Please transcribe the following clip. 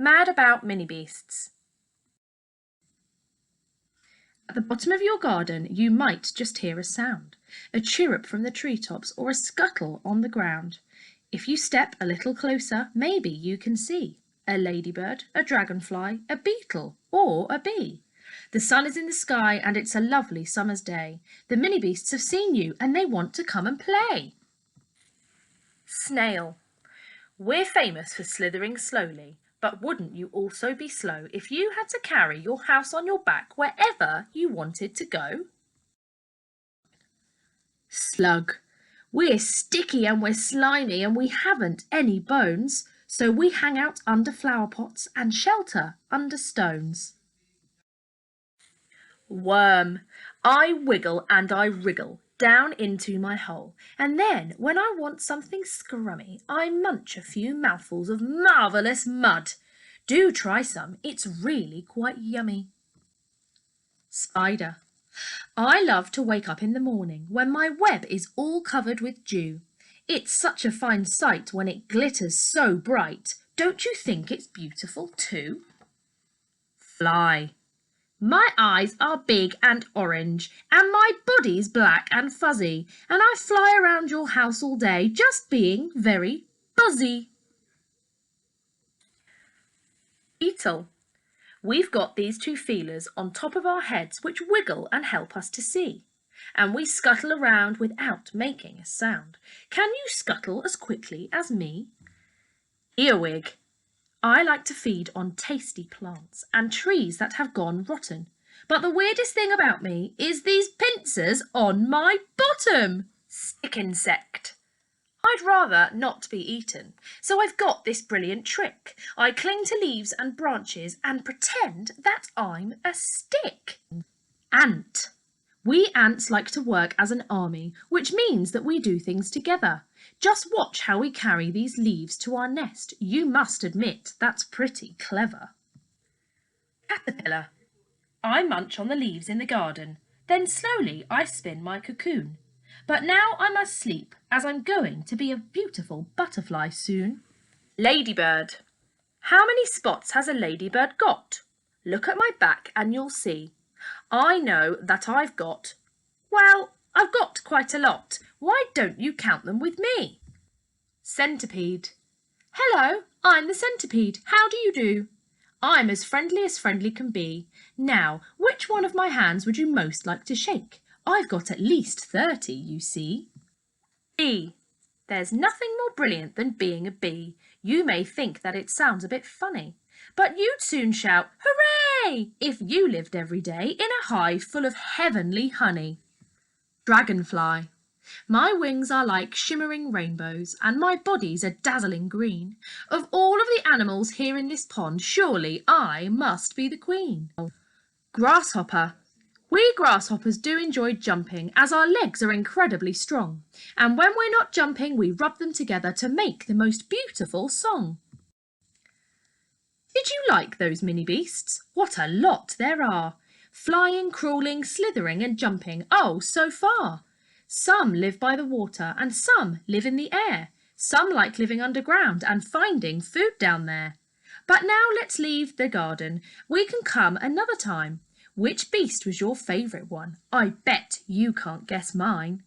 Mad about Minibeasts. At the bottom of your garden you might just hear a sound, a chirrup from the treetops or a scuttle on the ground. If you step a little closer, maybe you can see a ladybird, a dragonfly, a beetle or a bee. The sun is in the sky and it's a lovely summer's day. The Minibeasts have seen you and they want to come and play. Snail. We're famous for slithering slowly, but wouldn't you also be slow if you had to carry your house on your back wherever you wanted to go? Slug. We're sticky and we're slimy and we haven't any bones, so we hang out under flower pots and shelter under stones. Worm. I wiggle and I wriggle down into my hole, and then when I want something scrummy, I munch a few mouthfuls of marvellous mud. Do try some, it's really quite yummy. Spider. I love to wake up in the morning when my web is all covered with dew. It's such a fine sight when it glitters so bright. Don't you think it's beautiful too? Fly. My eyes are big and orange, and my body's black and fuzzy, and I fly around your house all day just being very buzzy. Eatle. We've got these two feelers on top of our heads which wiggle and help us to see, and we scuttle around without making a sound. Can you scuttle as quickly as me? Earwig. I like to feed on tasty plants and trees that have gone rotten, but the weirdest thing about me is these pincers on my bottom. Stick insect. I'd rather not be eaten, so I've got this brilliant trick. I cling to leaves and branches and pretend that I'm a stick. Ant. We ants like to work as an army, which means that we do things together. Just watch how we carry these leaves to our nest. You must admit that's pretty clever. Caterpillar. I munch on the leaves in the garden, then slowly I spin my cocoon. But now I must sleep, as I'm going to be a beautiful butterfly soon. Ladybird. How many spots has a ladybird got? Look at my back and you'll see. I know that I've got, well, I've got quite a lot. Why don't you count them with me? Centipede. Hello, I'm the centipede. How do you do? I'm as friendly can be. Now, which one of my hands would you most like to shake? I've got at least 30, you see. Bee. There's nothing more brilliant than being a bee. You may think that it sounds a bit funny, but you'd soon shout, hooray, if you lived every day in a hive full of heavenly honey. Dragonfly. My wings are like shimmering rainbows, and my body's a dazzling green. Of all of the animals here in this pond, surely I must be the queen. Grasshopper. We grasshoppers do enjoy jumping, as our legs are incredibly strong, and when we're not jumping we rub them together to make the most beautiful song. Did you like those Minibeasts? What a lot there are! Flying, crawling, slithering and jumping, oh so far! Some live by the water and some live in the air. Some like living underground and finding food down there. But now let's leave the garden. We can come another time. Which beast was your favourite one? I bet you can't guess mine.